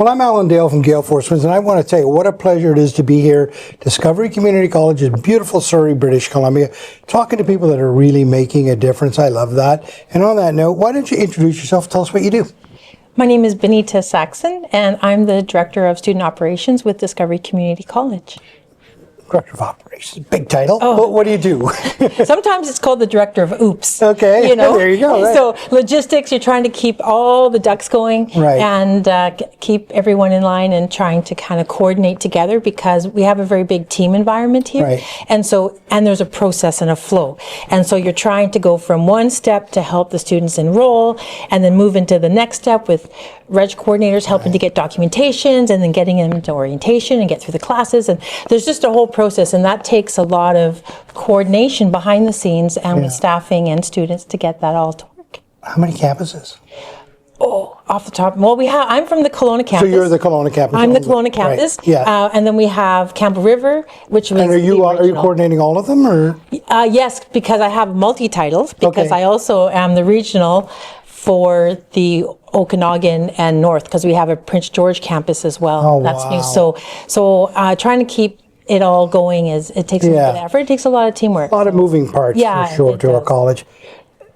I'm Alan Dale from Gale Force Winds, and I want to tell you what a pleasure it is to be here. Discovery Community College in beautiful Surrey, British Columbia, talking to people that are really making a difference. I love that. And on that note, why don't you introduce yourself? Tell us what you do. My name is Benita Saxen, and I'm the Director of Student Operations with Discovery Community College. Director of Operations, big title. Oh. What do you do? Sometimes it's called the Director of Oops. Okay, there you go. Right. So logistics, you're trying to keep all the ducks going, right, and keep everyone in line and trying to kind of coordinate together, because we have a very big team environment here. Right. And there's a process and a flow. And so you're trying to go from one step to help the students enroll, and then move into the next step with reg coordinators helping to get documentations, and then getting them into orientation and get through the classes. And there's just a whole process, and that takes a lot of coordination behind the scenes and with staffing and students to get that all to work. How many campuses? Oh, off the top. Well, I'm from the Kelowna campus. So you're the Kelowna campus. I'm the Kelowna campus. Right. Yeah. And then we have Campbell River, which was. And are you coordinating all of them, or? Yes, because I have multi-titles, because I also am the regional for the Okanagan and North, because we have a Prince George campus as well. Oh, that's wow. new. So trying to keep it all going it takes a lot of effort. It takes a lot of teamwork. A lot of moving parts, for sure, to a college.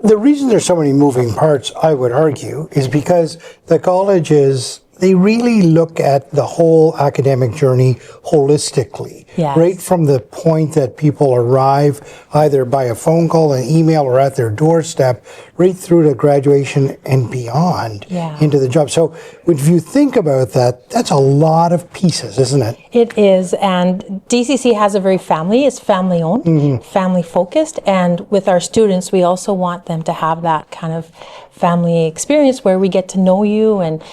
The reason there's so many moving parts, I would argue, is because the colleges, they really look at the whole academic journey holistically. Yes. Right from the point that people arrive, either by a phone call, an email, or at their doorstep, right through to graduation and beyond into the job. So if you think about that, that's a lot of pieces, isn't it? It is, and DCC has it's family owned, family focused, and with our students, we also want them to have that kind of family experience where we get to know you and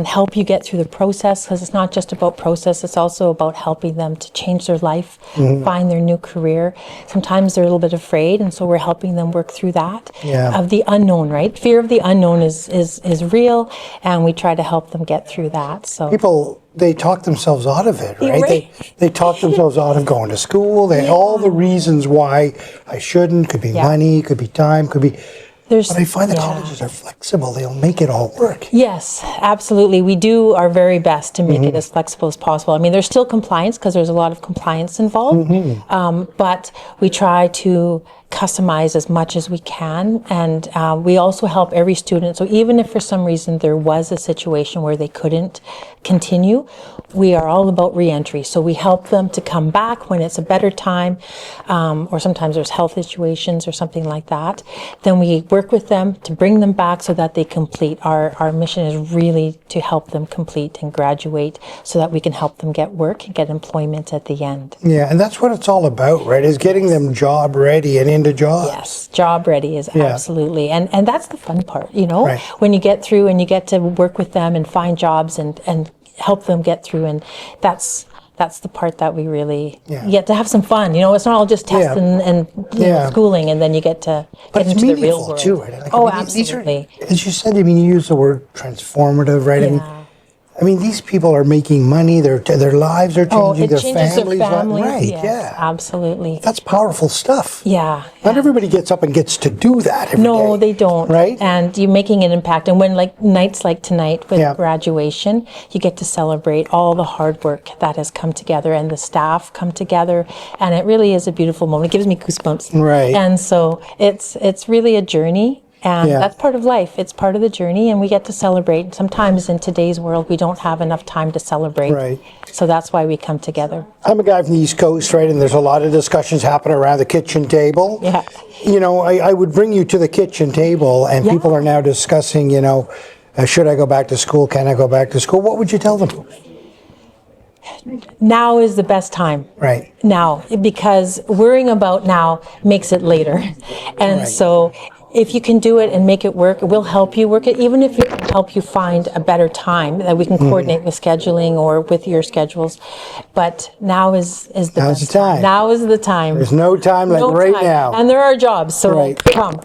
help you get through the process, because it's not just about process, it's also about helping them to change their life, find their new career. Sometimes they're a little bit afraid, and so we're helping them work through that of the unknown, right? Fear of the unknown is real, and we try to help them get through that. So people, they talk themselves out of it, right? They talk themselves out of going to school. All the reasons why I shouldn't, could be money, could be time, could be. But I find the colleges are flexible. They'll make it all work. Yes, absolutely. We do our very best to make it as flexible as possible. I mean, there's still compliance, because there's a lot of compliance involved, but we try to customize as much as we can, and we also help every student. So even if for some reason there was a situation where they couldn't continue, we are all about re-entry. So we help them to come back when it's a better time, or sometimes there's health situations or something like that. Then we work with them to bring them back so that they complete. Our mission is really to help them complete and graduate, so that we can help them get work and get employment at the end. Yeah, and that's what it's all about, right? Is getting them job ready and into jobs. Yes, job ready is absolutely, and that's the fun part, Right. when you get through and you get to work with them and find jobs and help them get through, and that's the part that we really get to have some fun. It's not all just tests and schooling, and then you get to get into the real world. Too, right? Absolutely. As you said, you use the word transformative, right? I mean, these people are making money. Their lives are changing. It changes their families. Right? Yes, absolutely. That's powerful stuff. Yeah. Not everybody gets up and gets to do that every day. No, they don't. Right? And you're making an impact. And when nights like tonight with graduation, you get to celebrate all the hard work that has come together, and the staff come together, and it really is a beautiful moment. It gives me goosebumps. Right. And so it's really a journey. And that's part of life. It's part of the journey, and we get to celebrate. Sometimes in today's world, we don't have enough time to celebrate. Right. So that's why we come together. I'm a guy from the East Coast, right? And there's a lot of discussions happening around the kitchen table. Yeah. I would bring you to the kitchen table, and people are now discussing, should I go back to school? Can I go back to school? What would you tell them? Now is the best time. Right. Now, because worrying about now makes it later. And so if you can do it and make it work, we'll help you work it, even if it can help you find a better time that we can coordinate with scheduling or with your schedules. But now is the best time. Now is the time. There's no time like now. And there are jobs, so come.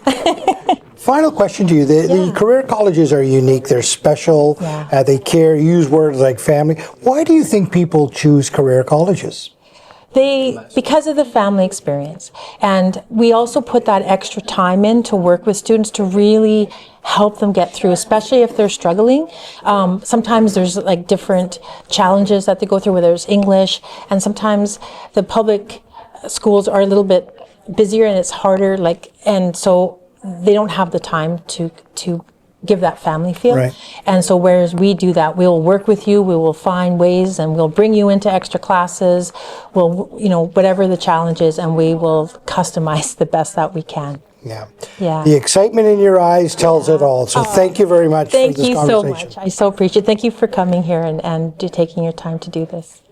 Final question to you. The career colleges are unique. They're special. They use words like family. Why do you think people choose career colleges? Because of the family experience. And we also put that extra time in to work with students to really help them get through, especially if they're struggling. Sometimes there's like different challenges that they go through, whether it's English, and sometimes the public schools are a little bit busier and it's harder, and so they don't have the time to give that family feel. Right. And so whereas we do that, we'll work with you, we will find ways, and we'll bring you into extra classes, whatever the challenge is, and we will customize the best that we can. Yeah. Yeah. The excitement in your eyes tells it all. So thank you very much for this conversation. Thank you so much. I so appreciate it. Thank you for coming here and taking your time to do this.